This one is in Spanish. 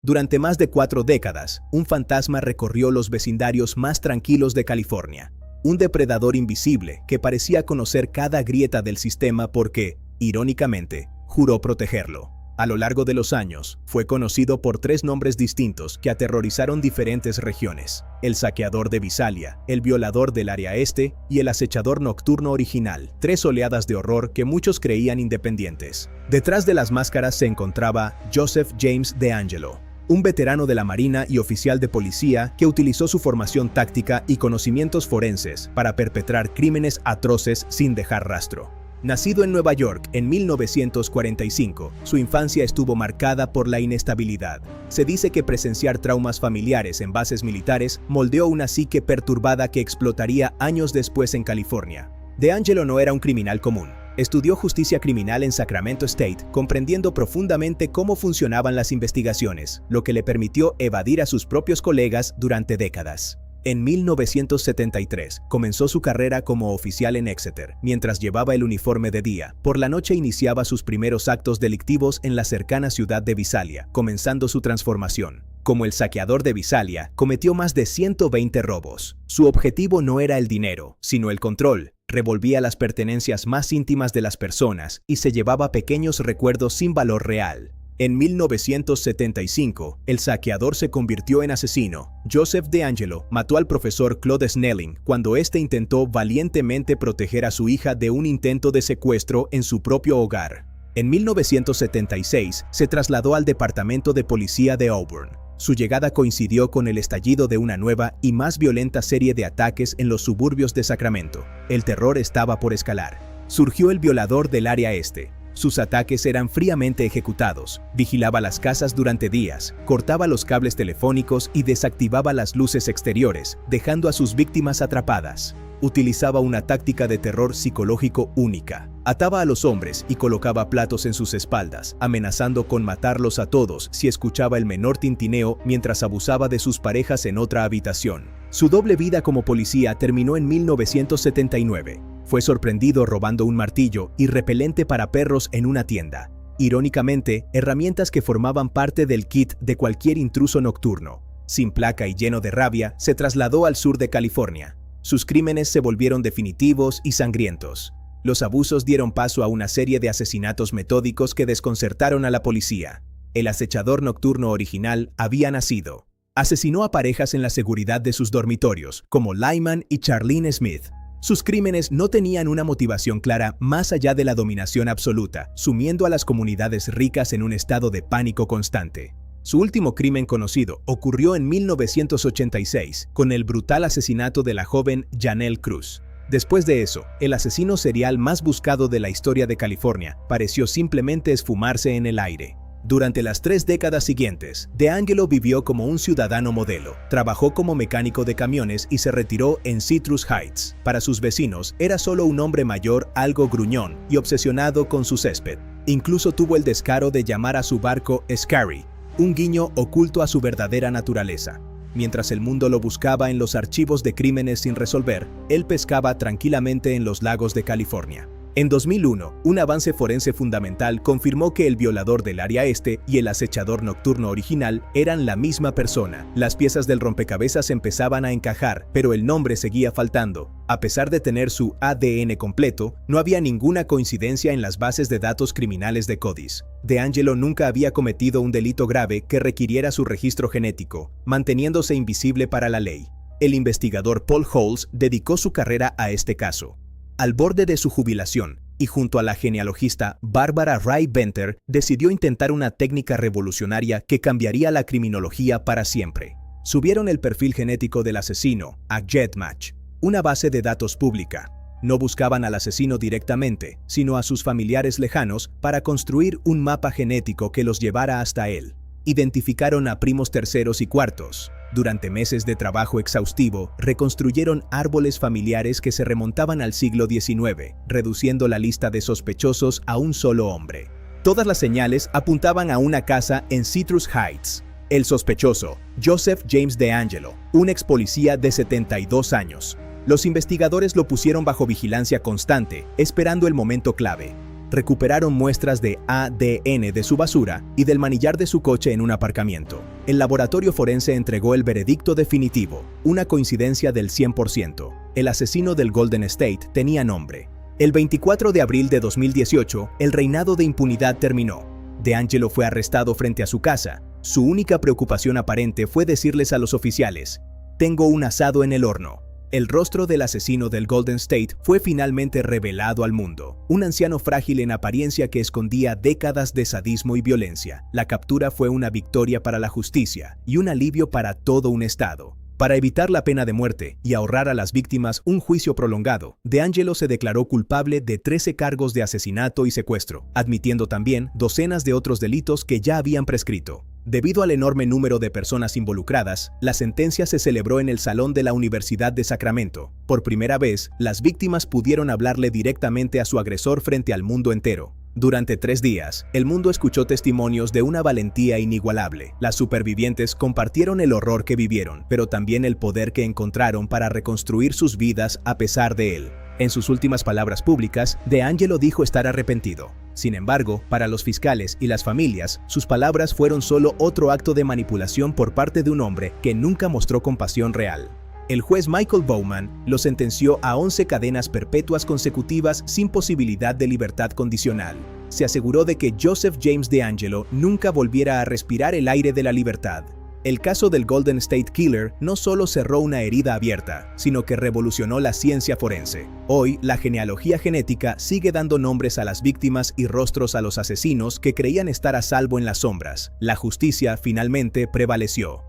Durante más de 4 décadas, un fantasma recorrió los vecindarios más tranquilos de California. Un depredador invisible que parecía conocer cada grieta del sistema porque, irónicamente, juró protegerlo. A lo largo de los años, fue conocido por 3 nombres distintos que aterrorizaron diferentes regiones: el saqueador de Visalia, el violador del área este y el acechador nocturno original, 3 oleadas de horror que muchos creían independientes. Detrás de las máscaras se encontraba Joseph James DeAngelo, un veterano de la Marina y oficial de policía que utilizó su formación táctica y conocimientos forenses para perpetrar crímenes atroces sin dejar rastro. Nacido en Nueva York en 1945, su infancia estuvo marcada por la inestabilidad. Se dice que presenciar traumas familiares en bases militares moldeó una psique perturbada que explotaría años después en California. DeAngelo no era un criminal común. Estudió justicia criminal en Sacramento State, comprendiendo profundamente cómo funcionaban las investigaciones, lo que le permitió evadir a sus propios colegas durante décadas. En 1973, comenzó su carrera como oficial en Exeter. Mientras llevaba el uniforme de día, por la noche iniciaba sus primeros actos delictivos en la cercana ciudad de Visalia, comenzando su transformación. Como el saqueador de Visalia, cometió más de 120 robos. Su objetivo no era el dinero, sino el control. Revolvía las pertenencias más íntimas de las personas y se llevaba pequeños recuerdos sin valor real. En 1975, el saqueador se convirtió en asesino. Joseph DeAngelo mató al profesor Claude Snelling cuando éste intentó valientemente proteger a su hija de un intento de secuestro en su propio hogar. En 1976, se trasladó al Departamento de Policía de Auburn. Su llegada coincidió con el estallido de una nueva y más violenta serie de ataques en los suburbios de Sacramento. El terror estaba por escalar. Surgió el violador del área este. Sus ataques eran fríamente ejecutados, vigilaba las casas durante días, cortaba los cables telefónicos y desactivaba las luces exteriores, dejando a sus víctimas atrapadas. Utilizaba una táctica de terror psicológico única. Ataba a los hombres y colocaba platos en sus espaldas, amenazando con matarlos a todos si escuchaba el menor tintineo mientras abusaba de sus parejas en otra habitación. Su doble vida como policía terminó en 1979. Fue sorprendido robando un martillo y repelente para perros en una tienda. Irónicamente, herramientas que formaban parte del kit de cualquier intruso nocturno. Sin placa y lleno de rabia, se trasladó al sur de California. Sus crímenes se volvieron definitivos y sangrientos. Los abusos dieron paso a una serie de asesinatos metódicos que desconcertaron a la policía. El acechador nocturno original había nacido. Asesinó a parejas en la seguridad de sus dormitorios, como Lyman y Charlene Smith. Sus crímenes no tenían una motivación clara más allá de la dominación absoluta, sumiendo a las comunidades ricas en un estado de pánico constante. Su último crimen conocido ocurrió en 1986, con el brutal asesinato de la joven Janelle Cruz. Después de eso, el asesino serial más buscado de la historia de California pareció simplemente esfumarse en el aire. Durante las 3 décadas siguientes, DeAngelo vivió como un ciudadano modelo. Trabajó como mecánico de camiones y se retiró en Citrus Heights. Para sus vecinos, era solo un hombre mayor algo gruñón y obsesionado con su césped. Incluso tuvo el descaro de llamar a su barco Scary, un guiño oculto a su verdadera naturaleza. Mientras el mundo lo buscaba en los archivos de crímenes sin resolver, él pescaba tranquilamente en los lagos de California. En 2001, un avance forense fundamental confirmó que el violador del área este y el acechador nocturno original eran la misma persona. Las piezas del rompecabezas empezaban a encajar, pero el nombre seguía faltando. A pesar de tener su ADN completo, no había ninguna coincidencia en las bases de datos criminales de CODIS. DeAngelo nunca había cometido un delito grave que requiriera su registro genético, manteniéndose invisible para la ley. El investigador Paul Holes dedicó su carrera a este caso. Al borde de su jubilación, y junto a la genealogista Barbara Ray Venter, decidió intentar una técnica revolucionaria que cambiaría la criminología para siempre. Subieron el perfil genético del asesino a GEDmatch, una base de datos pública. No buscaban al asesino directamente, sino a sus familiares lejanos para construir un mapa genético que los llevara hasta él. Identificaron a primos terceros y cuartos. Durante meses de trabajo exhaustivo, reconstruyeron árboles familiares que se remontaban al siglo XIX, reduciendo la lista de sospechosos a un solo hombre. Todas las señales apuntaban a una casa en Citrus Heights. El sospechoso, Joseph James DeAngelo, un ex policía de 72 años. Los investigadores lo pusieron bajo vigilancia constante, esperando el momento clave. recuperaron muestras de ADN de su basura y del manillar de su coche en un aparcamiento. El laboratorio forense entregó el veredicto definitivo, una coincidencia del 100%. El asesino del Golden State tenía nombre. El 24 de abril de 2018, el reinado de impunidad terminó. DeAngelo fue arrestado frente a su casa. Su única preocupación aparente fue decirles a los oficiales: «Tengo un asado en el horno». El rostro del asesino del Golden State fue finalmente revelado al mundo. Un anciano frágil en apariencia que escondía décadas de sadismo y violencia. La captura fue una victoria para la justicia y un alivio para todo un estado. Para evitar la pena de muerte y ahorrar a las víctimas un juicio prolongado, DeAngelo se declaró culpable de 13 cargos de asesinato y secuestro, admitiendo también docenas de otros delitos que ya habían prescrito. Debido al enorme número de personas involucradas, la sentencia se celebró en el Salón de la Universidad de Sacramento. Por primera vez, las víctimas pudieron hablarle directamente a su agresor frente al mundo entero. Durante 3 días, el mundo escuchó testimonios de una valentía inigualable. Las supervivientes compartieron el horror que vivieron, pero también el poder que encontraron para reconstruir sus vidas a pesar de él. En sus últimas palabras públicas, DeAngelo dijo estar arrepentido. Sin embargo, para los fiscales y las familias, sus palabras fueron solo otro acto de manipulación por parte de un hombre que nunca mostró compasión real. El juez Michael Bowman lo sentenció a 11 cadenas perpetuas consecutivas sin posibilidad de libertad condicional. Se aseguró de que Joseph James DeAngelo nunca volviera a respirar el aire de la libertad. El caso del Golden State Killer no solo cerró una herida abierta, sino que revolucionó la ciencia forense. Hoy, la genealogía genética sigue dando nombres a las víctimas y rostros a los asesinos que creían estar a salvo en las sombras. La justicia finalmente prevaleció.